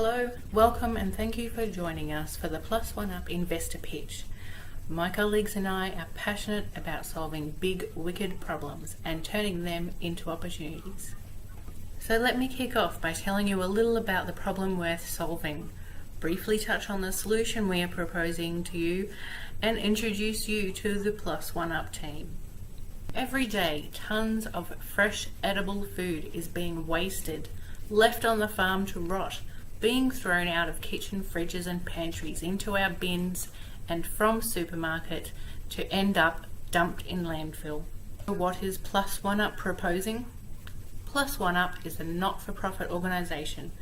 Hello, welcome and thank you for joining us for the Plus One Up Investor Pitch. My colleagues and I are passionate about solving big, wicked problems and turning them into opportunities. So let me kick off by telling you a little about the problem worth solving, briefly touch on the solution we are proposing to you, and introduce you to the Plus One Up team. Every day, tons of fresh, edible food is being wasted, left on the farm to rot, being thrown out of kitchen fridges and pantries into our bins and from supermarket to end up dumped in landfill. What is Plus One Up proposing? Plus One Up is a not-for-profit organisation.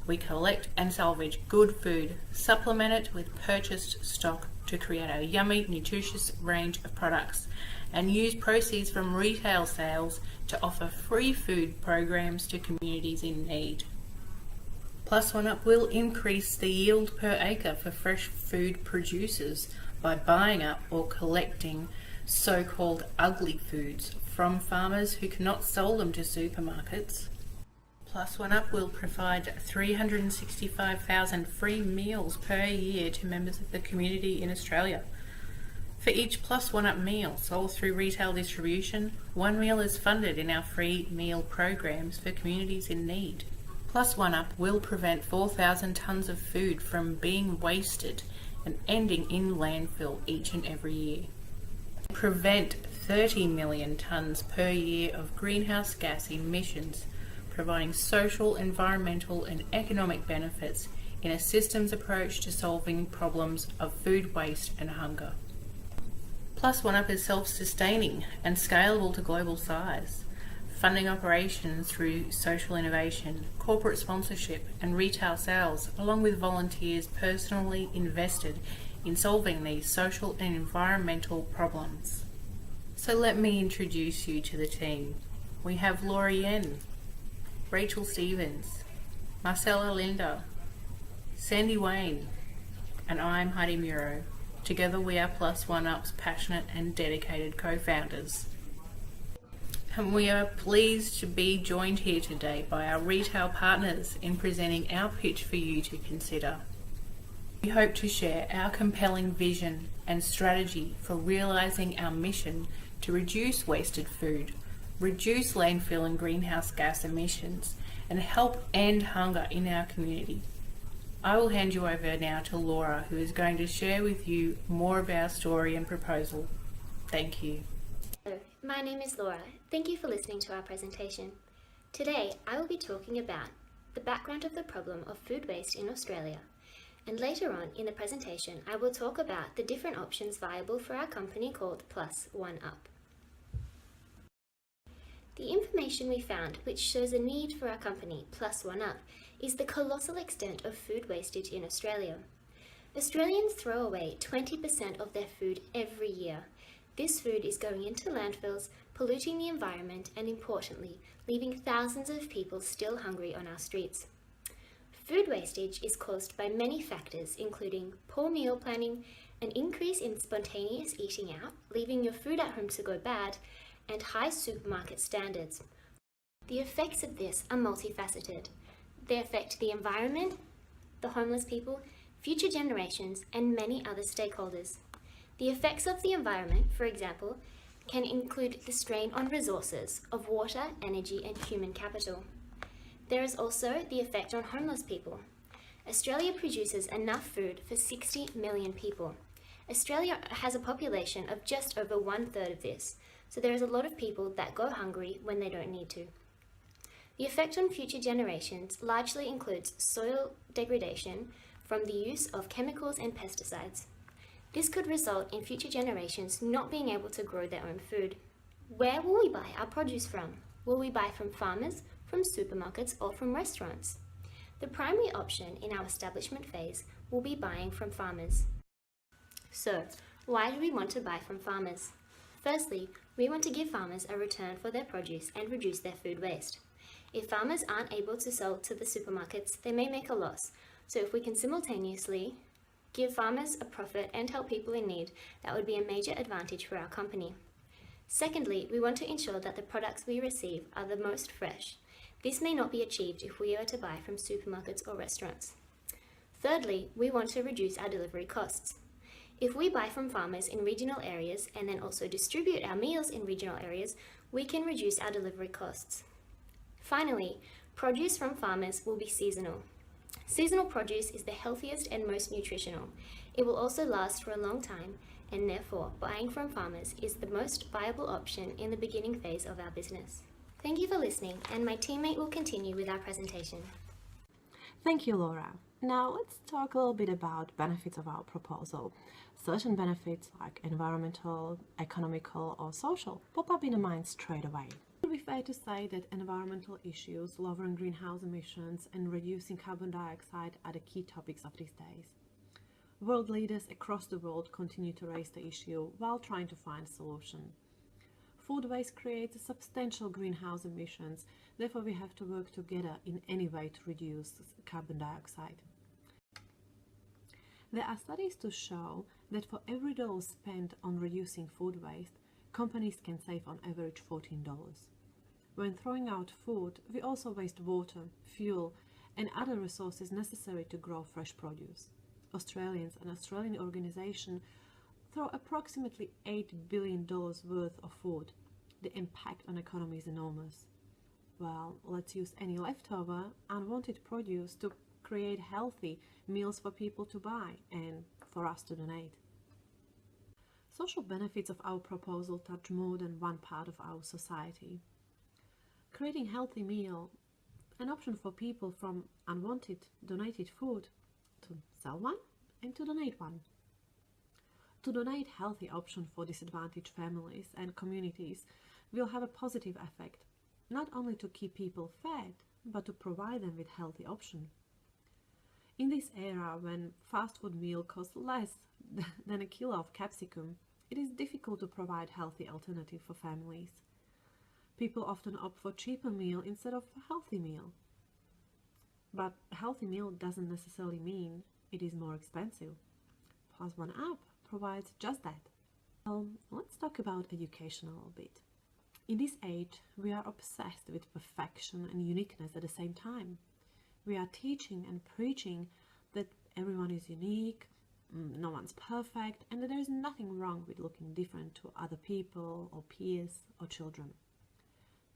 We collect and salvage good food, supplement it with purchased stock to create a yummy, nutritious range of products, and use proceeds from retail sales to offer free food programs to communities in need. Plus One Up will increase the yield per acre for fresh food producers by buying up or collecting so-called ugly foods from farmers who cannot sell them to supermarkets. Plus One Up will provide 365,000 free meals per year to members of the community in Australia. For each Plus One Up meal sold through retail distribution, one meal is funded in our free meal programs for communities in need. Plus One Up will prevent 4,000 tonnes of food from being wasted and ending in landfill each and every year. Prevent 30 million tonnes per year of greenhouse gas emissions, providing social, environmental and economic benefits in a systems approach to solving problems of food waste and hunger. Plus One Up is self-sustaining and scalable to global size, funding operations through social innovation, corporate sponsorship and retail sales, along with volunteers personally invested in solving these social and environmental problems. So let me introduce you to the team. We have Laura Yen, Rachel Stevens, Marcela Linda, Sandy Wayne, and I'm Heidi Muro. Together we are Plus One Up's passionate and dedicated co-founders. And we are pleased to be joined here today by our retail partners in presenting our pitch for you to consider. We hope to share our compelling vision and strategy for realising our mission to reduce wasted food, reduce landfill and greenhouse gas emissions, and help end hunger in our community. I will hand you over now to Laura, who is going to share with you more of our story and proposal. Thank you. Hello, my name is Laura. Thank you for listening to our presentation. Today, I will be talking about the background of the problem of food waste in Australia. And later on in the presentation, I will talk about the different options viable for our company called Plus One Up. The information we found, which shows a need for our company, Plus One Up, is the colossal extent of food wastage in Australia. Australians throw away 20% of their food every year. This food is going into landfills, polluting the environment, and importantly, leaving thousands of people still hungry on our streets. Food wastage is caused by many factors, including poor meal planning, an increase in spontaneous eating out, leaving your food at home to go bad, and high supermarket standards. The effects of this are multifaceted. They affect the environment, the homeless people, future generations, and many other stakeholders. The effects of the environment, for example, can include the strain on resources of water, energy, and human capital. There is also the effect on homeless people. Australia produces enough food for 60 million people. Australia has a population of just over 1/3 of this, so there is a lot of people that go hungry when they don't need to. The effect on future generations largely includes soil degradation from the use of chemicals and pesticides. This could result in future generations not being able to grow their own food. Where will we buy our produce from? Will we buy from farmers, from supermarkets, or from restaurants? The primary option in our establishment phase will be buying from farmers. So, why do we want to buy from farmers? Firstly, we want to give farmers a return for their produce and reduce their food waste. If farmers aren't able to sell to the supermarkets, they may make a loss. So if we can simultaneously give farmers a profit and help people in need, that would be a major advantage for our company. Secondly, we want to ensure that the products we receive are the most fresh. This may not be achieved if we are to buy from supermarkets or restaurants. Thirdly, we want to reduce our delivery costs. If we buy from farmers in regional areas and then also distribute our meals in regional areas, we can reduce our delivery costs. Finally, produce from farmers will be seasonal. Seasonal produce is the healthiest and most nutritional. It will also last for a long time, and therefore buying from farmers is the most viable option in the beginning phase of our business. Thank you for listening, and my teammate will continue with our presentation. Thank you, Laura. Now let's talk a little bit about benefits of our proposal. Certain benefits like environmental, economical or social pop up in the mind straight away. It would be fair to say that environmental issues, lowering greenhouse emissions and reducing carbon dioxide are the key topics of these days. World leaders across the world continue to raise the issue while trying to find a solution. Food waste creates substantial greenhouse emissions, therefore we have to work together in any way to reduce carbon dioxide. There are studies to show that for every dollar spent on reducing food waste, companies can save on average $14. When throwing out food, we also waste water, fuel and other resources necessary to grow fresh produce. Australians, an Australian organisation, throw approximately $8 billion worth of food. The impact on economy is enormous. Well, let's use any leftover, unwanted produce to create healthy meals for people to buy and for us to donate. Social benefits of our proposal touch more than one part of our society. Creating healthy meal, an option for people from unwanted donated food to sell one and to donate one. To donate healthy option for disadvantaged families and communities will have a positive effect, not only to keep people fed, but to provide them with healthy option. In this era when fast food meal costs less than a kilo of capsicum, it is difficult to provide healthy alternative for families. People often opt for cheaper meal instead of a healthy meal. But a healthy meal doesn't necessarily mean it is more expensive. Plus One Up provides just that. Well, let's talk about education a little bit. In this age, we are obsessed with perfection and uniqueness at the same time. We are teaching and preaching that everyone is unique, no one's perfect, and that there is nothing wrong with looking different to other people or peers or children.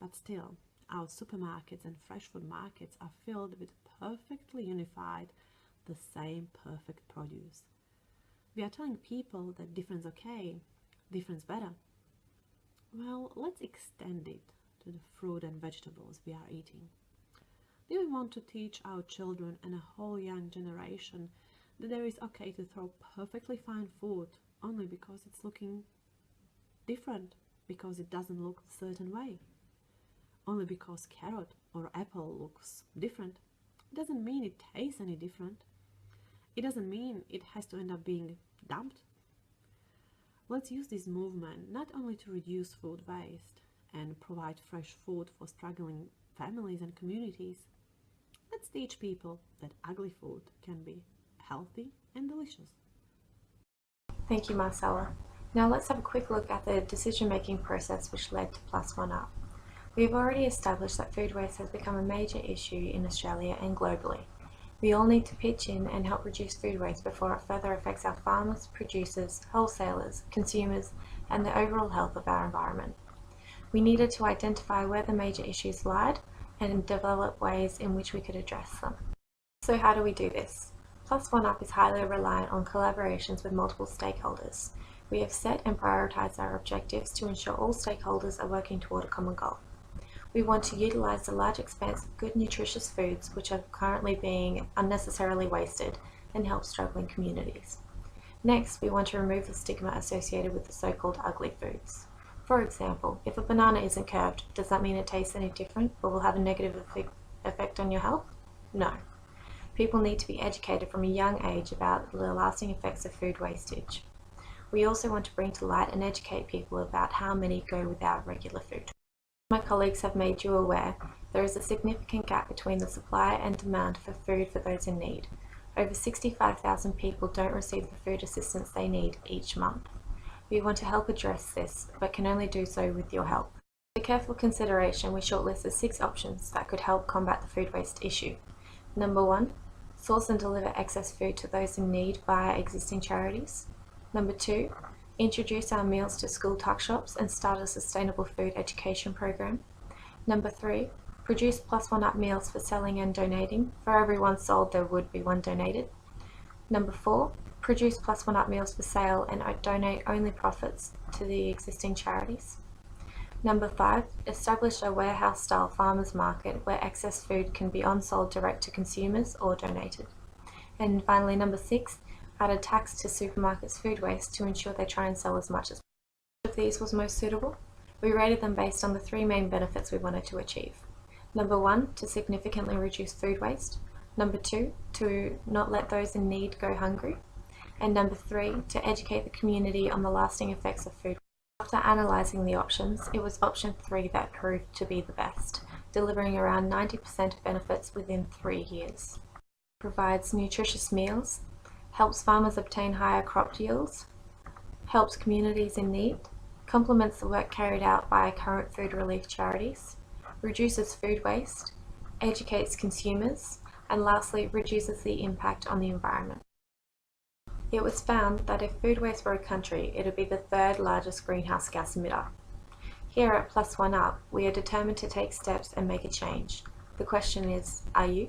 But still, our supermarkets and fresh food markets are filled with perfectly unified, the same perfect produce. We are telling people that difference okay, difference better. Well, let's extend it to the fruit and vegetables we are eating. Do we want to teach our children and a whole young generation that there is okay to throw perfectly fine food only because it's looking different, because it doesn't look a certain way? Only because carrot or apple looks different, it doesn't mean it tastes any different. It doesn't mean it has to end up being dumped. Let's use this movement not only to reduce food waste and provide fresh food for struggling families and communities. Let's teach people that ugly food can be healthy and delicious. Thank you, Marcela. Now let's have a quick look at the decision-making process which led to Plus One Up. We have already established that food waste has become a major issue in Australia and globally. We all need to pitch in and help reduce food waste before it further affects our farmers, producers, wholesalers, consumers, and the overall health of our environment. We needed to identify where the major issues lied and develop ways in which we could address them. So how do we do this? Plus One Up is highly reliant on collaborations with multiple stakeholders. We have set and prioritized our objectives to ensure all stakeholders are working toward a common goal. We want to utilize the large expanse of good nutritious foods which are currently being unnecessarily wasted and help struggling communities. Next, we want to remove the stigma associated with the so-called ugly foods. For example, if a banana isn't curved, does that mean it tastes any different or will have a negative effect on your health? No. People need to be educated from a young age about the lasting effects of food wastage. We also want to bring to light and educate people about how many go without regular food. My colleagues have made you aware there is a significant gap between the supply and demand for food for those in need. Over 65,000 people don't receive the food assistance they need each month. We want to help address this, but can only do so with your help. For careful consideration, we shortlisted 6 options that could help combat the food waste issue. Number 1, source and deliver excess food to those in need via existing charities. Number 2, introduce our meals to school tuck shops and start a sustainable food education program. Number 3, produce +1 Up meals for selling and donating. For every one sold, there would be one donated. Number 4, produce +1 Up meals for sale and donate only profits to the existing charities. Number 5, establish a warehouse-style farmers market where excess food can be on-sold direct to consumers or donated. And finally, number 6, add a tax to supermarkets' food waste to ensure they try and sell as much as possible. Which of these was most suitable? We rated them based on the 3 main benefits we wanted to achieve. Number 1, to significantly reduce food waste. Number 2, to not let those in need go hungry. And number 3, to educate the community on the lasting effects of food. After analysing the options, it was option 3 that proved to be the best, delivering around 90% benefits within 3 years. It provides nutritious meals, helps farmers obtain higher crop yields, helps communities in need, complements the work carried out by current food relief charities, reduces food waste, educates consumers, and lastly, reduces the impact on the environment. It was found that if food waste were a country, it would be the 3rd largest greenhouse gas emitter. Here at +1 Up, we are determined to take steps and make a change. The question is, are you?